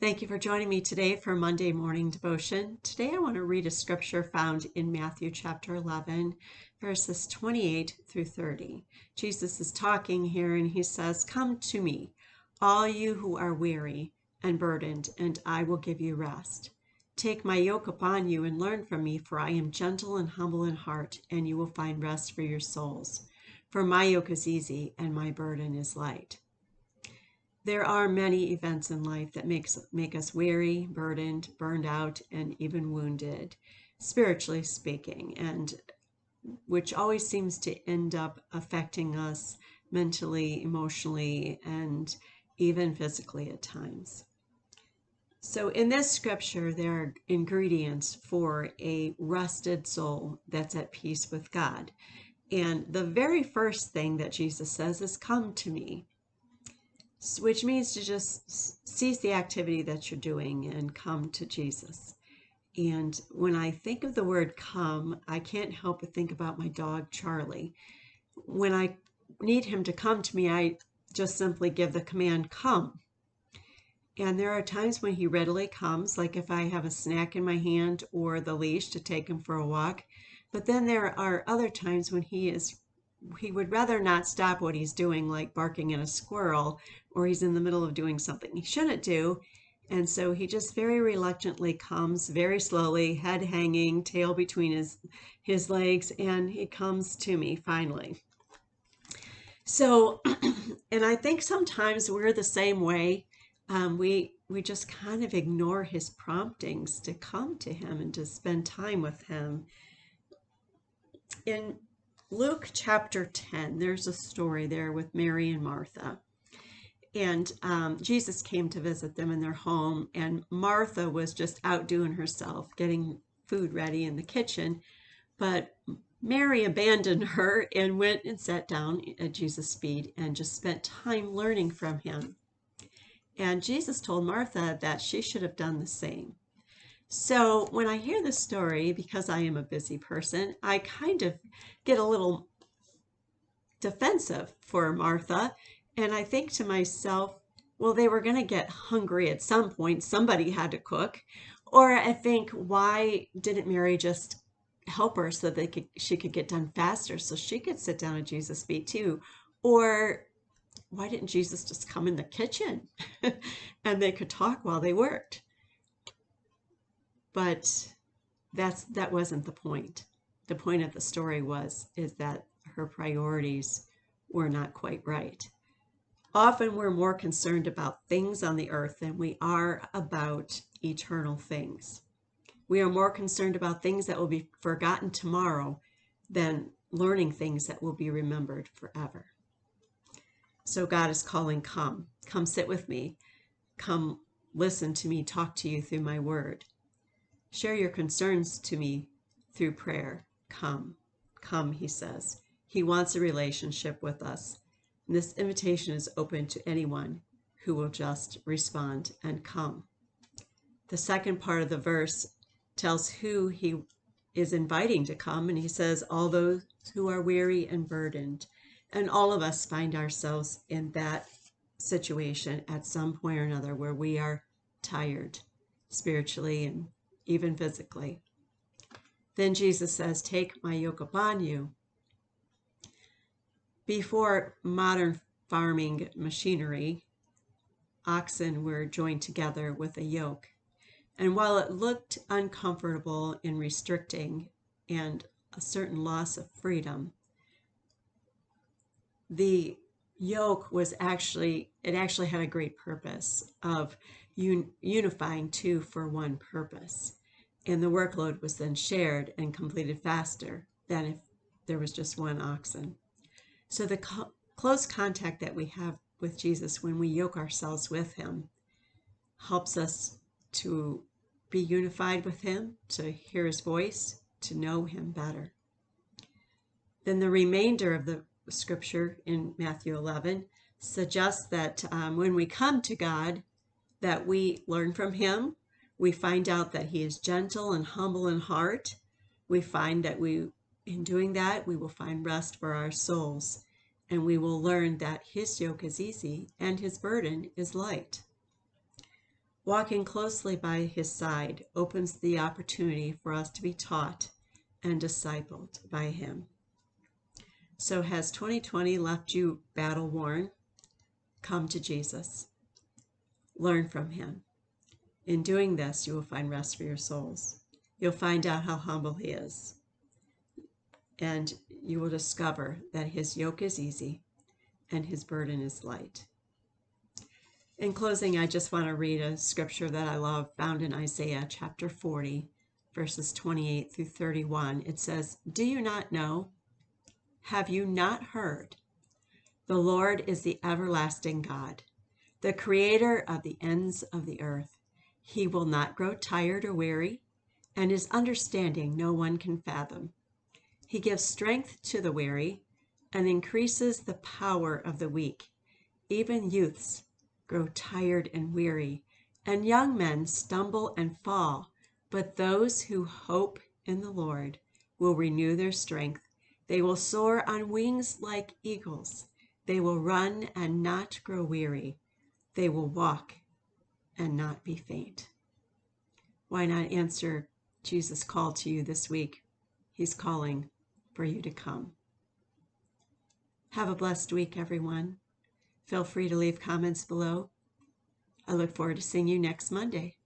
Thank you for joining me today for Monday morning devotion. Today I want to read a scripture found in Matthew chapter 11, verses 28 through 30. Jesus is talking here and he says, "Come to me, all you who are weary and burdened, and I will give you rest. Take my yoke upon you and learn from me, for I am gentle and humble in heart, and you will find rest for your souls. For my yoke is easy and my burden is light." There are many events in life that make us weary, burdened, burned out, and even wounded, spiritually speaking, and which always seems to end up affecting us mentally, emotionally, and even physically at times. So in this scripture, there are ingredients for a rested soul that's at peace with God. And the very first thing that Jesus says is, "Come to me," which means to just cease the activity that you're doing and come to Jesus. And when I think of the word come, I can't help but think about my dog, Charlie. When I need him to come to me, I just simply give the command, "Come." And there are times when he readily comes, like if I have a snack in my hand or the leash to take him for a walk. But then there are other times when he would rather not stop what he's doing, like barking at a squirrel, or he's in the middle of doing something he shouldn't do. And so he just very reluctantly comes, very slowly, head hanging, tail between his legs, and he comes to me finally. So, and I think sometimes we're the same way. We just kind of ignore his promptings to come to him and to spend time with him. In Luke chapter 10, there's a story there with Mary and Martha. And Jesus came to visit them in their home, and Martha was just outdoing herself, getting food ready in the kitchen. But Mary abandoned her and went and sat down at Jesus' feet and just spent time learning from him. And Jesus told Martha that she should have done the same. So when I hear this story, because I am a busy person, I kind of get a little defensive for Martha. And I think to myself, well, they were going to get hungry at some point. Somebody had to cook. Or I think, why didn't Mary just help her so that she could get done faster so she could sit down at Jesus' feet too? Or why didn't Jesus just come in the kitchen and they could talk while they worked? But that wasn't the point. The point of the story is that her priorities were not quite right. Often we're more concerned about things on the earth than we are about eternal things. We are more concerned about things that will be forgotten tomorrow than learning things that will be remembered forever. So God is calling, come sit with me. Come listen to me, talk to you through my word. Share your concerns to me through prayer. Come, he says. He wants a relationship with us. And this invitation is open to anyone who will just respond and come. The second part of the verse tells who he is inviting to come, and he says, all those who are weary and burdened. And all of us find ourselves in that situation at some point or another where we are tired spiritually and even physically. Then Jesus says, "Take my yoke upon you." Before modern farming machinery, oxen were joined together with a yoke. And while it looked uncomfortable and restricting and a certain loss of freedom, the yoke was actually had a great purpose of unifying two for one purpose. And the workload was then shared and completed faster than if there was just one oxen. So the close contact that we have with Jesus when we yoke ourselves with him helps us to be unified with him, to hear his voice, to know him better. Then the remainder of the scripture in Matthew 11 suggests that when we come to God, that we learn from him. We find out that he is gentle and humble in heart. We find that in doing that, we will find rest for our souls, and we will learn that his yoke is easy and his burden is light. Walking closely by his side opens the opportunity for us to be taught and discipled by him. So has 2020 left you battle worn? Come to Jesus. Learn from him. In doing this, you will find rest for your souls. You'll find out how humble he is. And you will discover that his yoke is easy and his burden is light. In closing, I just want to read a scripture that I love found in Isaiah chapter 40, verses 28 through 31. It says, "Do you not know? Have you not heard? The Lord is the everlasting God, the creator of the ends of the earth. He will not grow tired or weary, and his understanding no one can fathom. He gives strength to the weary and increases the power of the weak. Even youths grow tired and weary, and young men stumble and fall. But those who hope in the Lord will renew their strength. They will soar on wings like eagles. They will run and not grow weary. They will walk and not be faint." Why not answer Jesus' call to you this week? He's calling for you to come. Have a blessed week, everyone. Feel free to leave comments below. I look forward to seeing you next Monday.